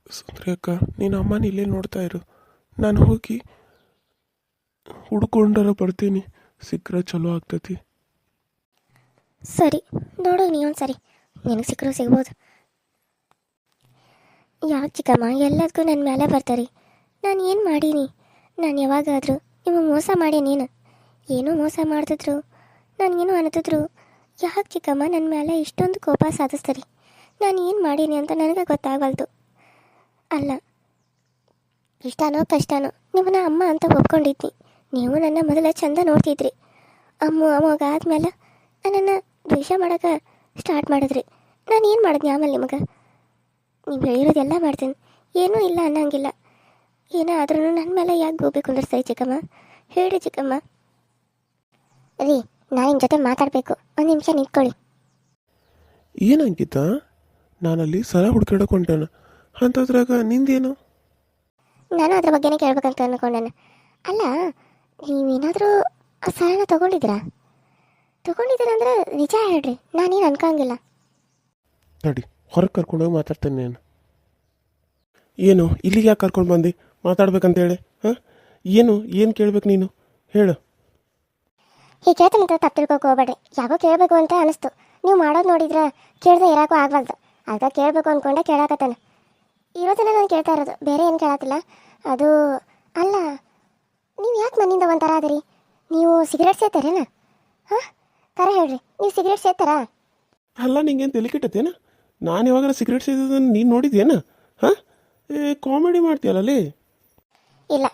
ಸುಂದ್ರಿ ಅಕ್ಕ, ನೀನು ಅಮ್ಮನ ಇಲ್ಲೇ ನೋಡ್ತಾ ಇರು. ನಾನು ಹೋಗಿ ಹುಡ್ಕೊಂಡರ ಬರ್ತೀನಿ. ಸಿಕ್ಕರೆ ಚಲೋ ಆಗ್ತೈತಿ. ಸರಿ, ನೋಡು ನೀ ಒಂದು ಸರಿ ನಿನಗೆ ಸಿಕ್ಕರೂ ಸಿಗ್ಬೋದು. ಯಾಕೆ ಚಿಕ್ಕಮ್ಮ ಎಲ್ಲದಕ್ಕೂ ನನ್ನ ಮೇಲೆ ಬರ್ತಾರೆ? ನಾನು ಏನು ಮಾಡೀನಿ? ನಾನು ಯಾವಾಗಾದರೂ ನಿಮಗೆ ಮೋಸ ಮಾಡಿ ನೀನು ಏನೋ ಮೋಸ ಮಾಡ್ತಿದ್ರು, ನನಗೇನು ಅನ್ನತಿದ್ರು. ಯಾಕೆ ಚಿಕ್ಕಮ್ಮ ನನ್ನ ಮೇಲೆ ಇಷ್ಟೊಂದು ಕೋಪ ಸಾಧಿಸ್ತಾರೆ? ನಾನು ಏನು ಮಾಡೀನಿ ಅಂತ ನನಗೆ ಗೊತ್ತಾಗಲ್ತು. ಅಲ್ಲ, ಇಷ್ಟನೋ ಕಷ್ಟನೋ ನಿಮ್ಮನ್ನ ಅಮ್ಮ ಅಂತ ಒಪ್ಕೊಂಡಿದ್ನಿ. ನೀವು ನನ್ನ ಮೊದಲ ಚಂದ ನೋಡ್ತಿದ್ರಿ. ಅಮ್ಮಗಾದ್ಮೇಲೆ ನನ್ನನ್ನು ದ್ವೇಷ ಮಾಡೋಕೆ ಸ್ಟಾರ್ಟ್ ಮಾಡಿದ್ರಿ. ನಾನು ಏನು ಮಾಡಿದ್ನಿ ಆಮೇಲೆ ನಿಮಗೆ? ನೀವು ಹೇಳಿರೋದೆಲ್ಲ ಮಾಡ್ತೀನಿ, ಏನೂ ಇಲ್ಲ ಅನ್ನಂಗಿಲ್ಲ. ಏನೇ ಆದ್ರೂ ನನ್ನ ಮೇಲೆ ಯಾಕೆ ಹೋಗ್ಬೇಕು ಅಂದ್ರೆ ಸರಿ ಚಿಕ್ಕಮ್ಮ, ಹೇಳಿ ಚಿಕ್ಕಮ್ಮ. ರೀ, ನಾನು ನಿಮ್ಮ ಜೊತೆ ಮಾತಾಡಬೇಕು, ಒಂದು ನಿಮಿಷ ನಿಂತ್ಕೊಳ್ಳಿ. ಏನಂಕಿತ? ನಾನಲ್ಲಿ ಸಲ ಹುಡ್ಕಾಡಕೊಂಡಾನ ಅಂಥದ್ರಾಗ ನಿಂದೇನು? ನಾನು ಅದ್ರ ಬಗ್ಗೆನೇ ಕೇಳ್ಬೇಕಂತ ಅಂದ್ಕೊಂಡಾನೆ. ಅಲ್ಲ, ನೀವೇನಾದರೂ ಆ ಸಲನ ತೊಗೊಂಡಿದ್ದೀರಾ ಅಂದರೆ ನಿಜ ಹೇಳ್ರಿ, ನಾನೇನು ಅನ್ಕೊಂಗಿಲ್ಲ. ತಡಿ, ಹೊರಗೆ ಕರ್ಕೊಂಡೋಗಿ ಮಾತಾಡ್ತೇನೆ. ನಾನು ಏನು ಇಲ್ಲಿಗೆ ಯಾಕೆ ಕರ್ಕೊಂಡು ಬಂದು ಮಾತಾಡ್ಬೇಕಂತೇಳಿ? ಹಾಂ, ಏನು ಕೇಳ್ಬೇಕು ನೀನು? ಹೇಳು. ಹೀಗೆ ಕೇಳ್ತಾನಂತ ತಪ್ಪು ತಿಳ್ಕೊಕೆ ಹೋಗ್ಬೇಡ್ರಿ. ಯಾಕೋ ಕೇಳಬೇಕು ಅಂತ ಅನಿಸ್ತು. ನೀವು ಮಾಡೋದು ನೋಡಿದ್ರೆ ಕೇಳ್ದೆ ಇರೋಕ್ಕೂ ಆಗವಲ್ದು. ಅದಕ್ಕೆ ಕೇಳಬೇಕು ಅಂದ್ಕೊಂಡೆ ಕೇಳಾಕತ್ತಾನೆ. ಇರೋದನ್ನ ನಾನು ಕೇಳ್ತಾ ಇರೋದು, ಬೇರೆ ಏನು ಕೇಳತ್ತಿಲ್ಲ. ಅದು ಅಲ್ಲ, ನೀವು ಯಾಕೆ ಮನೆಯಿಂದ ಒಂಥರ ಅದಿರಿ? ನೀವು ಸಿಗರೇಟ್ ಸೇತಾರೇನ? ಹಾಂ, ಕರೆ ಹೇಳ್ರಿ, ನೀವು ಸಿಗರೇಟ್ ಸೇತಾರಾ? ಅಲ್ಲ, ನಿಂಗೇನು ತಲೆ ಕೆಟ್ಟತ್ತೇನ? ನಾನು ಯಾವಾಗಾರ ಸಿಗರೇಟ್ ಸೇದೋದನ್ನು ನೀನು ನೋಡಿದ್ಯೇನ? ಹಾಂ, ಕಾಮಿಡಿ ಮಾಡ್ತೀಯಲ್ಲೇ? ಇಲ್ಲ,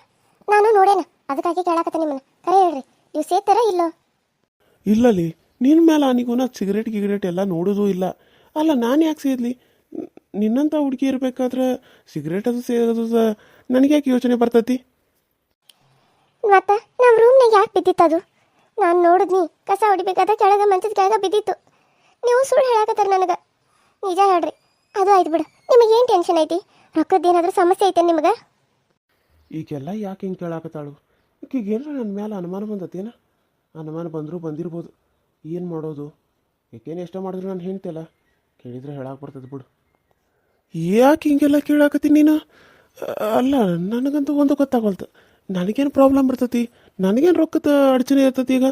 ನಾನು ನೋಡೇನ, ಅದಕ್ಕಾಗಿ ಕೇಳಾಕತ್ತೆ ನಿಮ್ಮನ್ನು. ಕರೆ ಹೇಳ್ರಿ, ನೀವು ಸೇತಾರಾ ಇಲ್ಲೋ? ಇಲ್ಲಲ್ಲಿ, ನಿನ್ನ ಮೇಲೆ ಅವನಿಗೂ ಸಿಗರೇಟ್ ಗಿಗರೇಟ್ ಎಲ್ಲ ನೋಡೋದು ಇಲ್ಲ. ಅಲ್ಲ, ನಾನು ಯಾಕೆ ಸೇದಲಿ? ನಿನ್ನಂಥ ಹುಡುಗಿ ಇರಬೇಕಾದ್ರೆ ಸಿಗರೇಟ್ ಅದು ಸೇದೋದು ನನಗೆ ಯಾಕೆ ಯೋಚನೆ ಬರ್ತೈತಿ? ಮತ್ತೆ ನಮ್ಮ ರೂಮ್ನಾಗ ಯಾಕೆ ಬಿದ್ದಿತ್ತು ಅದು? ನಾನು ನೋಡಿದ್ನಿ, ಕಸ ಹೊಡಿಬೇಕಾದ ಕೆಳಗೆ ಮಂಚದ ಕೆಳಗೆ ಬಿದ್ದಿತ್ತು. ನೀವು ಸುಳ್ಳು ಹೇಳಾಕತ್ತಾರ ನನಗೆ. ನಿಜ ಹೇಳ್ರಿ, ಅದು ಆಯ್ತು ಬಿಡು. ನಿಮಗೆ ಏನು ಟೆನ್ಷನ್ ಐತಿ? ರೊಕ್ಕದ್ದೇನಾದ್ರೂ ಸಮಸ್ಯೆ ಐತೆ ನಿಮಗೆ? ಈಗೆಲ್ಲ ಯಾಕೆ ಹಿಂಗೆ ಕೇಳಾಕತ್ತಾಳು? ಈಗೇನಾರ ನನ್ನ ಮೇಲೆ ಅನುಮಾನ ಬಂದತ್ತೇನ? ಅನುಮಾನ ಬಂದರೂ ಬಂದಿರ್ಬೋದು. ಏನು ಮಾಡೋದು? ಏಕೇನು ಎಷ್ಟ ಮಾಡಿದ್ರು ನಾನು ಹೇಳ್ತಿಲ್ಲ, ಕೇಳಿದ್ರೆ ಹೇಳಕ್ಕೆ ಬರ್ತದೆ ಬಿಡು. ಯಾಕೆ ಹಿಂಗೆಲ್ಲ ಕೇಳಾಕತ್ತೀನಿ ನೀನು? ಅಲ್ಲ, ನನಗಂತೂ ಒಂದು ಗೊತ್ತಾಗಲ್ತು. ನನಗೇನು ಪ್ರಾಬ್ಲಮ್ ಬರ್ತೈತಿ? ನನಗೇನು ರೊಕ್ಕದ ಅಡಚಣೆ ಇರ್ತೈತಿ ಈಗ?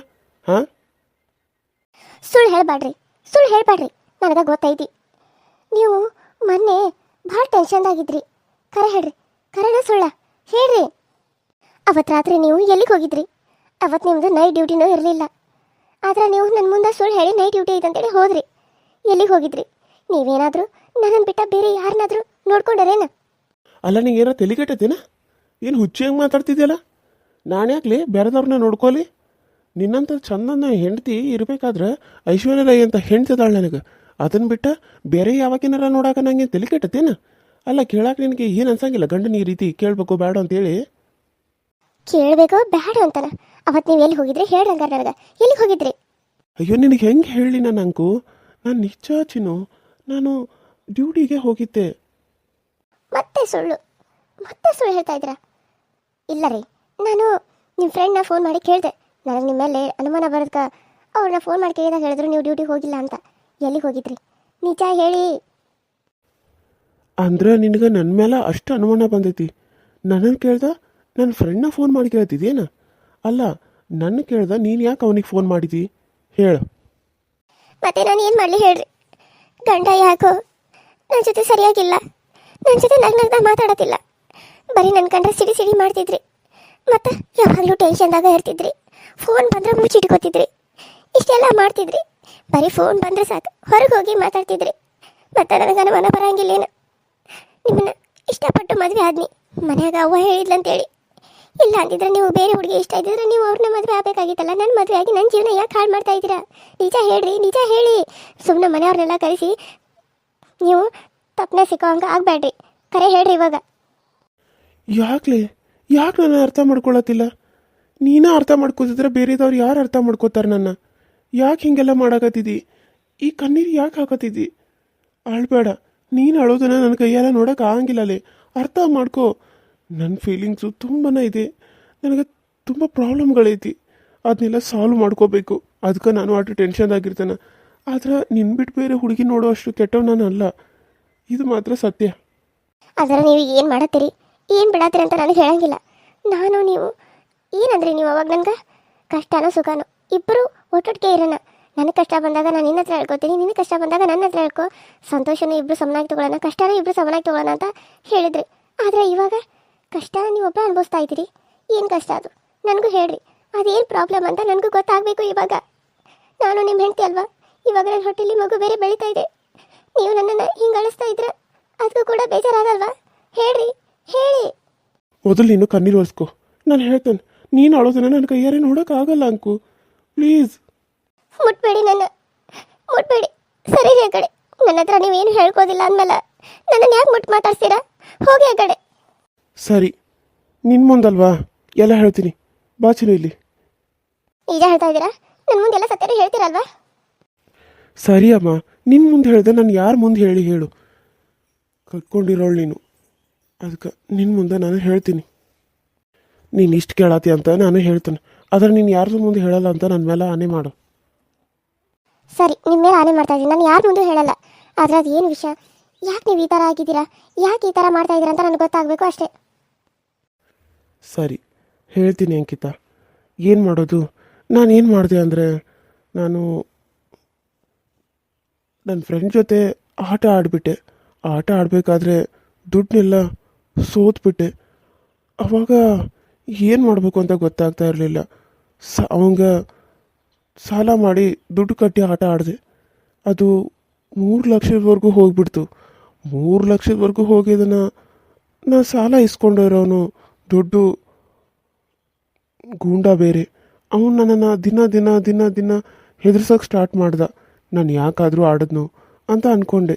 ಹಾಂ, ಸುಳ್ಳು ಹೇಳ್ಬೇಡ್ರಿ, ನನಗೆ ಗೊತ್ತೈತಿ. ನೀವು ಮೊನ್ನೆ ಭಾಳ ಟೆನ್ಷನ್ದಾಗಿದ್ರಿ. ಕರೆ ಹೇಳ್ರಿ, ಕರೆನ ಸುಳ್ಳ ಹೇಳ್ರಿ. ಅವತ್ತು ರಾತ್ರಿ ನೀವು ಎಲ್ಲಿಗೆ ಹೋಗಿದ್ರಿ? ಅವತ್ತು ನಿಮ್ಮದು ನೈಟ್ ಡ್ಯೂಟಿನೂ ಇರಲಿಲ್ಲ. ಆದರೆ ನೀವು ನನ್ನ ಮುಂದೆ ಸುಳ್ಳು ಹೇಳಿ ನೈಟ್ ಡ್ಯೂಟಿ ಐತೆ ಅಂತೇಳಿ ಹೋದ್ರಿ. ಎಲ್ಲಿಗೆ ಹೋಗಿದ್ರಿ? ನೀವೇನಾದರೂ ನನ್ನನ್ನು ಬಿಟ್ಟ ಬೇರೆ ಯಾರನ್ನಾದರೂ ನೋಡ್ಕೊಂಡರೇನ? ಅಲ್ಲ, ನಿಂಗೆ ಏನೋ ತಲೆ ಕೆಟ್ಟತ್ತೇನ? ಏನು ಹುಚ್ಚಂಗೆ ಮಾತಾಡ್ತಿದ್ಯಲ್ಲ? ನಾನು ಯಾಕಲಿ ಬೇರೆದವ್ರನ್ನ ನೋಡ್ಕೊಲಿ? ನಿನ್ನಂಥ ಚಂದನ ಹೆಂಡತಿ ಇರಬೇಕಾದ್ರೆ ಐಶ್ವರ್ಯ ರೈ ಅಂತ ಹೆಂಡ್ತಿದಾಳೆ ನನಗೆ. ಅದನ್ನು ಬಿಟ್ಟ ಬೇರೆ ಯಾವಾಗಿನಾರ ನೋಡಾಕ ನಂಗೆ ತಲೆ ಕೆಟ್ಟತ್ತೇನ? ಅಲ್ಲ, ಕೇಳಾಕ ನಿನಗೆ ಏನು ಅನ್ಸಂಗಿಲ್ಲ? ಗಂಡನ ಈ ರೀತಿ ಕೇಳಬೇಕು ಬೇಡ ಅಂತೇಳಿ? ಕೇಳಬೇಕು ಬೇಡ ಅಂತಾನ? ಅವತ್ತು ನೀವು ಎಲ್ಲಿ ಹೋಗಿದ್ರಿ ಹೇಳ್ರಿ ಹಂಗಾರೆ ನನಗೆ. ಎಲ್ಲಿಗೆ ಹೋಗಿದ್ರಿ? ಅಯ್ಯೋ, ನಿನಗೆ ಹೆಂಗೆ ಹೇಳಿ ನಾನು ಅಂಕು? ನಾನು ನಿಜ ಚಿನ್ನು, ನಾನು ಡ್ಯೂಟಿಗೆ ಹೋಗಿದ್ದೆ. ಮತ್ತೆ ಸುಳ್ಳು ಹೇಳ್ತಾ ಇದ್ದೀರಾ? ಇಲ್ಲ ರೀ, ನಾನು ನಿಮ್ಮ ಫ್ರೆಂಡ್ನ ಫೋನ್ ಮಾಡಿ ಕೇಳಿದೆ. ನನಗೆ ನಿಮ್ಮ ಮೇಲೆ ಅನುಮಾನ ಬರೋದಕ್ಕೆ ಅವ್ರನ್ನ ಫೋನ್ ಮಾಡಿ ಕೇಳಿದಾಗ ಹೇಳಿದ್ರು ನೀವು ಡ್ಯೂಟಿಗೆ ಹೋಗಿಲ್ಲ ಅಂತ. ಎಲ್ಲಿಗೆ ಹೋಗಿದ್ರಿ? ನಿಜ ಹೇಳಿ. ಅಂದ್ರೆ ನಿನಗೆ ನನ್ನ ಮೇಲೆ ಅಷ್ಟು ಅನುಮಾನ ಬಂದೈತಿ? ನನ್ನನ್ನು ಕೇಳ್ದ ನನ್ನ ಫ್ರೆಂಡ್ನ ಫೋನ್ ಮಾಡಿ ಕೇಳ್ತಿದ್ದೇನ? ಅಲ್ಲ, ನನ್ನ ಕೇಳ್ದ ನೀನು ಯಾಕೆ ಅವನಿಗೆ ಫೋನ್ ಮಾಡಿದಿ ಹೇಳು? ಮತ್ತೆ ನಾನು ಏನು ಮಾಡಲಿ ಹೇಳ್ರಿ? ಗಂಡ ಯಾಕೋ ನನ್ನ ಜೊತೆ ಸರಿಯಾಗಿಲ್ಲ, ನನ್ನ ಜೊತೆ ನಗ್ನಗ್ದ ಮಾತಾಡೋದಿಲ್ಲ. ಬರೀ ನನ್ನ ಕಂಡ್ರೆ ಸಿಡಿ ಮಾಡ್ತಿದ್ರಿ. ಮತ್ತು ಯಾವಾಗಲೂ ಟೆನ್ಷನ್ದಾಗ ಇರ್ತಿದ್ರಿ. ಫೋನ್ ಬಂದರೆ ಮುಚ್ಚಿಟ್ಕೋತಿದ್ರಿ. ಇಷ್ಟೆಲ್ಲ ಮಾಡ್ತಿದ್ರಿ. ಬರೀ ಫೋನ್ ಬಂದರೆ ಸಾಕು ಹೊರಗೆ ಹೋಗಿ ಮಾತಾಡ್ತಿದ್ರಿ. ಮತ್ತು ನನಗೆ ಅನುಮಾನ ಬರೋಂಗಿಲ್ಲೇನು? ನಿಮ್ಮನ್ನ ಇಷ್ಟಪಟ್ಟು ಮದುವೆ ಆದ್ನಿ, ಮನ್ಯಾಗ ಅವ್ವ ಹೇಳಿದ್ಲಂತೇಳಿ. ಇಲ್ಲ ಅಂತಿದ್ರೆ ನೀವು ಬೇರೆ ಹುಡುಗಿ ಇಷ್ಟ ಇದ್ದಿದ್ರೆ ನೀವು ಅವ್ರನ್ನ ಮದುವೆ ಆಗಬೇಕಾಗಿತ್ತಲ್ಲ. ನನ್ನ ಮದುವೆ ಆಗಿ ನನ್ನ ಜೀವನ ಯಾಕೆ ಹಾಳು ಮಾಡ್ತಾ ಇದ್ದೀರಾ? ನಿಜ ಹೇಳ್ರಿ, ನಿಜ ಹೇಳಿ. ಸುಮ್ಮನೆ ಮನೆಯವ್ರನ್ನೆಲ್ಲ ಕಳಿಸಿ ನೀವು ತಪ್ಪನೆ ಸಿಕ್ಕೋ ಹಂಗೆ ಆಗಬೇಡ್ರಿ. ಕರೆ ಹೇಳ್ರಿ ಇವಾಗ. ಯಾಕೆ ನನ್ನ ಅರ್ಥ ಮಾಡ್ಕೊಳತ್ತಿಲ್ಲ? ನೀನೇ ಅರ್ಥ ಮಾಡ್ಕೋತಿದ್ರೆ ಬೇರೆದವ್ರು ಯಾರು ಅರ್ಥ ಮಾಡ್ಕೋತಾರೆ ನನ್ನ? ಯಾಕೆ ಹಿಂಗೆಲ್ಲ ಮಾಡಾಕತ್ತಿದ್ದಿ? ಈ ಕಣ್ಣೀರು ಯಾಕೆ ಹಾಕತ್ತಿದ್ದಿ? ಅಳ್ಬೇಡ. ನೀನು ಅಳೋದನ್ನ ನನ್ನ ಕೈಯೆಲ್ಲ ನೋಡೋಕೆ ಆಗಂಗಿಲ್ಲಲೇ. ಅರ್ಥ ಮಾಡ್ಕೋ. ನನ್ನ ಫೀಲಿಂಗ್ಸು ತುಂಬಾ ಇದೆ. ನನಗೆ ತುಂಬ ಪ್ರಾಬ್ಲಮ್ಗಳೈತಿ. ಅದನ್ನೆಲ್ಲ ಸಾಲ್ವ್ ಮಾಡ್ಕೋಬೇಕು. ಅದಕ್ಕೆ ನಾನು ಅಷ್ಟು ಟೆನ್ಷನ್ದಾಗಿರ್ತಾನೆ. ಆದ್ರೆ ನಿನ್ನ ಬಿಟ್ಟು ಬೇರೆ ಹುಡುಗಿ ನೋಡೋ ಅಷ್ಟು ಕೆಟ್ಟವ್ ನಾನು ಅಲ್ಲ. ಇದು ಮಾತ್ರ ಸತ್ಯ. ಅದರ ನೀವು ಏನು ಮಾಡತ್ತೀರಿ ಏನು ಬಿಡತ್ತೀರಿ ಅಂತ ನನಗೆ ಹೇಳಂಗಿಲ್ಲ. ನಾನು ನೀವು ಏನಂದ್ರಿ ನೀವು ಅವಾಗ ನನಗೆ ಕಷ್ಟನೋ ಸುಖನೋ ಇಬ್ಬರು ಒಟ್ಟೊಟ್ಟಿಗೆ ಇರೋಣ. ನನಗೆ ಕಷ್ಟ ಬಂದಾಗ ನಾನು ನಿನ್ನ ಹತ್ರ ಹೇಳ್ಕೊತೀನಿ, ನಿನಗೆ ಕಷ್ಟ ಬಂದಾಗ ನನ್ನ ಹತ್ರ ಹೇಳ್ಕೊ. ಸಂತೋಷನೂ ಇಬ್ಬರು ಸಮನಾಗಿ ತೊಗೊಳ್ಳೋಣ, ಕಷ್ಟನೂ ಇಬ್ಬರು ಸಮನಾಗಿ ತೊಗೊಳ್ಳೋಣ ಅಂತ ಹೇಳಿದ್ರಿ. ಆದರೆ ಇವಾಗ ಕಷ್ಟನ ನೀವು ಒಬ್ಬ ಅನುಭವಿಸ್ತಾ ಇದ್ದೀರಿ. ಏನು ಕಷ್ಟ ಅದು ನನಗೂ ಹೇಳ್ರಿ, ಅದೇನು ಪ್ರಾಬ್ಲಮ್ ಅಂತ ನನಗೂ ಗೊತ್ತಾಗಬೇಕು. ಇವಾಗ ನಾನು ನಿಮ್ಮ ಹೆಂಡತಿ ಅಲ್ವಾ, ಇವಾಗ ನನ್ನ ಹೊಟ್ಟೆಲಿ ಮಗು ಬೇರೆ ಬೆಳೀತಾ ಇದೆ. ನೀವು ನನ್ನನ್ನು ಹಿಂಗೆ ಅಳಿಸ್ತಾ ಇದ್ರೆ ಅದಕ್ಕೂ ಕೂಡ ಬೇಜಾರಾಗಲ್ವಾ? ಹೇಳ್ರಿ, ಹೇಳಿ. ಮೊದಲು ನೀನು ಕಣ್ಣೀರು ಒರೆಸ್ಕೊ, ನಾನು ಹೇಳ್ತೇನೆ. ನೀನು ಅಳೋದನ್ನ ನನ್ನ ಕೈಯಾರೆ ನೋಡೋಕ್ಕಾಗಲ್ಲ ಅಂಕು, ಪ್ಲೀಸ್. ಮುಟ್ಬೇಡಿ, ನನ್ನ ಮುಟ್ಬೇಡಿ, ಸರಿ ಆ ಕಡೆ. ನನ್ನ ಹತ್ರ ನೀವೇನು ಹೇಳ್ಕೋದಿಲ್ಲ ಅಂದಮೇಲೆ ನನ್ನನ್ನು ಯಾಕೆ ಮುಟ್ಟು ಮಾತಾಡ್ತೀರಾ? ಹೋಗಿ ಆ ಕಡೆ. ಸರಿ, ನಿನ್ನ ಮುಂದಲ್ವಾ ಎಲ್ಲ ಹೇಳ್ತೀನಿ, ಬಾಚಿನು ಇಲ್ಲಿ. ನಿಜ ಹೇಳ್ತಾ ಇದ್ದೀರಾ? ನನ್ನ ಮುಂದೆಲ್ಲ ಸತ್ಯನೂ ಹೇಳ್ತೀರಲ್ವಾ? ಸರಿ ಅಮ್ಮ, ನಿನ್ನ ಮುಂದೆ ಹೇಳಿದೆ, ನಾನು ಯಾರ ಮುಂದೆ ಹೇಳು. ಕಟ್ಕೊಂಡಿರೋಳು ನೀನು, ಅದಕ್ಕೆ ನಿನ್ನ ಮುಂದೆ ನಾನು ಹೇಳ್ತೀನಿ. ನೀನು ಇಷ್ಟು ಕೇಳಾತಿ ಅಂತ ನಾನು ಹೇಳ್ತೇನೆ, ಆದರೆ ನೀನು ಯಾರ್ದು ಮುಂದೆ ಹೇಳಲ್ಲ ಅಂತ ನನ್ನ ಮೇಲೆ ಆನೆ ಮಾಡು. ಸರಿ, ನಿಮ್ಮ ಮೇಲೆ ಆನೆ ಮಾಡ್ತಾ ಇದ್ದೀನಿ, ನಾನು ಯಾರ ಮುಂದೆ ಹೇಳಲ್ಲ. ಆದರೆ ಅದು ಏನು ವಿಷಯ, ಯಾಕೆ ನೀವು ಈ ಥರ ಆಗಿದ್ದೀರಾ, ಯಾಕೆ ಈ ಥರ ಮಾಡ್ತಾ ಇದ್ದೀರಾ ಅಂತ ನನಗೆ ಗೊತ್ತಾಗಬೇಕು ಅಷ್ಟೇ. ಸರಿ, ಹೇಳ್ತೀನಿ ಅಂಕಿತಾ. ಏನು ಮಾಡೋದು? ನಾನು ಏನು ಮಾಡಿದೆ ಅಂದರೆ, ನಾನು ನನ್ನ ಫ್ರೆಂಡ್ ಜೊತೆ ಆಟ ಆಡಿಬಿಟ್ಟೆ. ಆಟ ಆಡಬೇಕಾದ್ರೆ ದುಡ್ಡನ್ನೆಲ್ಲ ಸೋತ್ಬಿಟ್ಟೆ. ಅವಾಗ ಏನು ಮಾಡಬೇಕು ಅಂತ ಗೊತ್ತಾಗ್ತಾ ಇರಲಿಲ್ಲ. ಅವಂಗೆ ಸಾಲ ಮಾಡಿ ದುಡ್ಡು ಕಟ್ಟಿ ಆಟ ಆಡಿದೆ. ಅದು 3 ಲಕ್ಷದವರೆಗೂ ಹೋಗ್ಬಿಡ್ತು. 3 ಲಕ್ಷದವರೆಗೂ ಹೋಗಿದ್ದನ್ನು ನಾನು ಸಾಲ ಇಸ್ಕೊಂಡಿರೋನು ದುಡ್ಡು ಗೂಂಡ ಬೇರೆ. ಅವನು ನನ್ನನ್ನು ದಿನ ದಿನ ದಿನ ದಿನ ಹೆದರ್ಸೋಕೆ ಸ್ಟಾರ್ಟ್ ಮಾಡ್ದ. ನಾನು ಯಾಕಾದರೂ ಆಡಿದ್ನು ಅಂತ ಅಂದ್ಕೊಂಡೆ.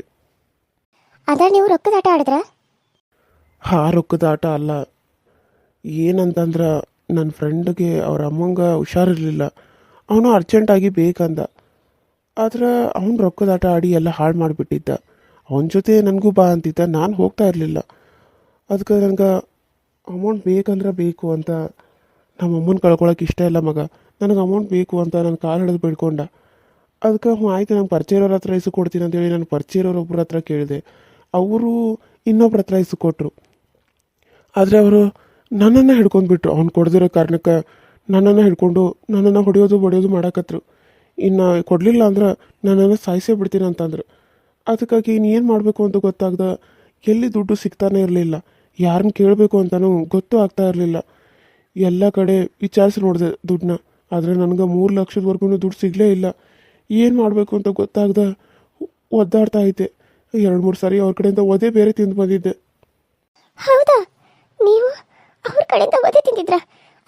ಅದೇ ನೀವು ರೊಕ್ಕದ ಆಟ ಆಡಿದ್ರಾ? ರೊಕ್ಕದ ಆಟ ಅಲ್ಲ. ಏನಂತಂದ್ರೆ, ನನ್ನ ಫ್ರೆಂಡ್ಗೆ ಅವ್ರ ಅಮ್ಮಂಗೆ ಹುಷಾರಿರಲಿಲ್ಲ, ಅವನು ಅರ್ಜೆಂಟಾಗಿ ಬೇಕಂದ. ಆದರೆ ಅವನು ರೊಕ್ಕದ ಆಟ ಆಡಿ ಎಲ್ಲ ಹಾಳು ಮಾಡಿಬಿಟ್ಟಿದ್ದ. ಅವನ ಜೊತೆ ನನಗೂ ಬಾ ಅಂತಿದ್ದ, ನಾನು ಹೋಗ್ತಾ ಇರಲಿಲ್ಲ. ಅದಕ್ಕೆ ನನಗೆ ಅಮೌಂಟ್ ಬೇಕಂದ್ರೆ ಬೇಕು ಅಂತ. ನಮ್ಮ ಅಮ್ಮನ ಕಳ್ಕೊಳಕ್ಕೆ ಇಷ್ಟ ಇಲ್ಲ ಮಗ, ನನಗೆ ಅಮೌಂಟ್ ಬೇಕು ಅಂತ ನನ್ನ ಕಾಲು ಹಿಡಿದು ಬಿಡ್ಕೊಂಡ. ಅದಕ್ಕೆ ಆಯ್ತು, ನಂಗೆ ಪರಿಚಯ ಇರೋರ ಹತ್ರ ಇಸ್ಕೊಡ್ತೀನಿ ಅಂತೇಳಿ ನಾನು ಪರಿಚಯ ಇರೋರೊಬ್ಬರ ಹತ್ರ ಕೇಳಿದೆ. ಅವರು ಇನ್ನೊಬ್ರ ಹತ್ರ ಇಸ್ಕೊಟ್ರು. ಆದರೆ ಅವರು ನನ್ನನ್ನು ಹಿಡ್ಕೊಂಡ್ಬಿಟ್ರು. ಅವ್ನು ಕೊಡ್ದಿರೋ ಕಾರಣಕ್ಕೆ ನನ್ನನ್ನು ಹಿಡ್ಕೊಂಡು ನನ್ನನ್ನು ಹೊಡೆಯೋದು ಬಡಿಯೋದು ಮಾಡಕತ್ರು. ಇನ್ನು ಕೊಡಲಿಲ್ಲ ಅಂದ್ರೆ ನನ್ನನ್ನು ಸಾಯಿಸೇ ಬಿಡ್ತೀನಿ ಅಂತಂದ್ರು. ಅದಕ್ಕಾಗಿ ಇನ್ನೇನು ಮಾಡಬೇಕು ಅಂತ ಗೊತ್ತಾಗ್ದ. ಎಲ್ಲಿ ದುಡ್ಡು ಸಿಗ್ತಾನೆ ಇರಲಿಲ್ಲ, ಯಾರನ್ನ ಕೇಳಬೇಕು ಅಂತಲೂ ಗೊತ್ತೂ ಆಗ್ತಾ ಇರಲಿಲ್ಲ. ಎಲ್ಲ ಕಡೆ ವಿಚಾರಿಸಿ ನೋಡಿದೆ ದುಡ್ಡನ್ನ, ಆದರೆ ನನಗೆ 3 ಲಕ್ಷದವರೆಗೂ ದುಡ್ಡು ಸಿಗಲೇ ಇಲ್ಲ. ಏನು ಮಾಡಬೇಕು ಅಂತ ಗೊತ್ತಾಗ್ದ ಒದ್ದಾಡ್ತಾ ಇದ್ದೆ. 2-3 ಸಾರಿ ಅವ್ರ ಕಡೆಯಿಂದ ಒದೆ ಬೇರೆ ತಿಂದು ಬಂದಿದ್ದೆ. ಹೌದಾ? ನೀವು ಅವ್ರ ಕಡೆಯಿಂದ ಒದೆ ತಿಂದಿದ್ರಾ?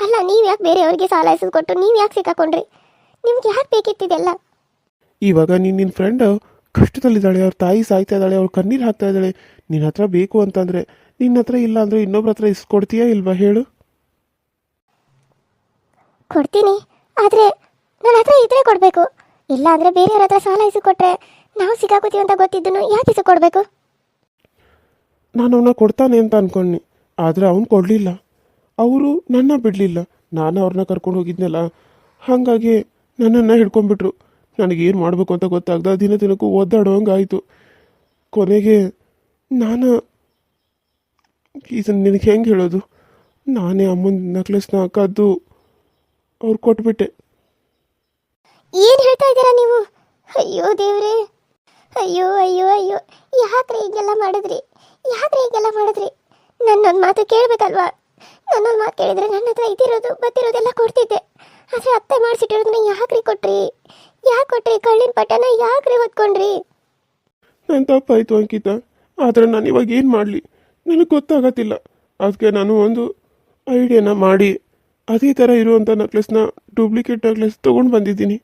ಅಲ್ಲ, ನೀವು ಯಾಕೆ ಬೇರೆಯವ್ರಿಗೆ ಸಾಲ ಕೊಟ್ಟು ನೀವು ಯಾಕೆ ಸಿಕ್ಕಾಕೊಂಡ್ರಿ? ನಿಮ್ಗೆ ಯಾಕೆ ಬೇಕಿತ್ತಿದೆಲ್ಲ? ಇವಾಗ ನಿನ್ನ ಫ್ರೆಂಡ್ ಕಷ್ಟದಲ್ಲಿದ್ದಾಳೆ, ಅವ್ರ ತಾಯಿ ಸಾಯ್ತಾ ಇದ್ದಾಳೆ, ಅವ್ರು ಕಣ್ಣೀರು ಹಾಕ್ತಾ ಇದ್ದಾಳೆ. ನಿನ್ನ ಹತ್ರ ಬೇಕು ಅಂತಂದರೆ, ನಿನ್ನ ಹತ್ರ ಇಲ್ಲ ಅಂದರೆ ಇನ್ನೊಬ್ರ ಹತ್ರ ಇಸ್ಕೊಡ್ತೀಯಾ ಇಲ್ವಾ ಹೇಳು? ಕೊಡ್ತೀನಿ, ಆದರೆ ನನ್ನ ಹತ್ರ ಇದ್ರೆ ಕೊಡಬೇಕು. ಇಲ್ಲ ಅಂದರೆ ಬೇರೆಯವ್ರ ಹತ್ರ ಸಾಲ ಇಸ್ಕೊಟ್ರೆ ನಾವು ಸಿಕ್ಕಾಕೋತೀವಿ ಅಂತ ಗೊತ್ತಿದ್ದನು ಯಾಕೆ ಇಸ್ಕೊಡ್ಬೇಕು? ನಾನು ಅವನ್ನ ಕೊಡ್ತಾನೆ ಅಂತ ಅಂದ್ಕೊಂಡೆ, ಆದರೆ ಅವ್ನು ಕೊಡಲಿಲ್ಲ. ಅವರು ನನ್ನ ಬಿಡಲಿಲ್ಲ. ನಾನು ಅವ್ರನ್ನ ಕರ್ಕೊಂಡು ಹೋಗಿದ್ನಲ್ಲ, ಹಾಗಾಗಿ ನನ್ನನ್ನು ಹಿಡ್ಕೊಂಡ್ಬಿಟ್ರು. ನನಗೇನು ಮಾಡಬೇಕು ಅಂತ ಗೊತ್ತಾಗ್ದ ದಿನ ದಿನಕ್ಕೂ ಒದ್ದಾಡೋಂಗೆ ಆಯಿತು. ಕೊನೆಗೆ ನಾನು ಇದನ್ನು ನಿನಗೆ ಹೆಂಗೆ ಹೇಳೋದು, ನಾನೇ ಅಮ್ಮನ ನೆಕ್ಲೆಸ್ನ ಕದ್ದು ಅವ್ರು ಕೊಟ್ಬಿಟ್ಟೆ. ಏನು ಹೇಳ್ತಾ ಇದ್ದೀರಾ ನೀವು? ಅಯ್ಯೋ ದೇವ್ರೇ, ಅಯ್ಯೋ ಅಯ್ಯೋ ಅಯ್ಯೋ, ಯಾಕ್ರೆ ಹೀಗೆಲ್ಲ ಮಾಡಿದ್ರಿ? ಯಾಕ್ರೆ ಹೀಗೆಲ್ಲ ಮಾಡಿದ್ರಿ? ನನ್ನೊಂದು ಮಾತು ಕೇಳಬೇಕಲ್ವಾ? ನನ್ನೊಂದು ಮಾತು ಕೇಳಿದ್ರೆ ನನ್ನ ಹತ್ರ ಇದ್ದಿರೋದು ಬತ್ತಿರೋದೆಲ್ಲ ಕೊಡ್ತಿದ್ದೆ. ಆದರೆ ಅತ್ತೆ ಮಾಡಿಸಿಟ್ಟಿರೋದನ್ನ ಯಾಕ್ರಿ ಕೊಟ್ರಿ? ಯಾಕೆ ಕೊಟ್ರಿ? ಕಳ್ಳಿನ ಪಟ್ಟನ ಯಾಕ್ರಿ ಹೊತ್ಕೊಂಡ್ರಿ? ನನ್ನ ತಪ್ಪಾಯಿತು ಅಂಕಿತ, ಆದರೆ ನಾನು ಇವಾಗ ಏನು ಮಾಡಲಿ ನನಗೆ ಗೊತ್ತಾಗತ್ತಿಲ್ಲ. ಅದಕ್ಕೆ ನಾನು ಒಂದು ಐಡಿಯಾನ ಮಾಡಿ ಅದೇ ಥರ ಇರುವಂಥ ನೆಕ್ಲೆಸ್ನ, ಡೂಪ್ಲಿಕೇಟ್ ನೆಕ್ಲೆಸ್ ತೊಗೊಂಡು ಬಂದಿದ್ದೀನಿ.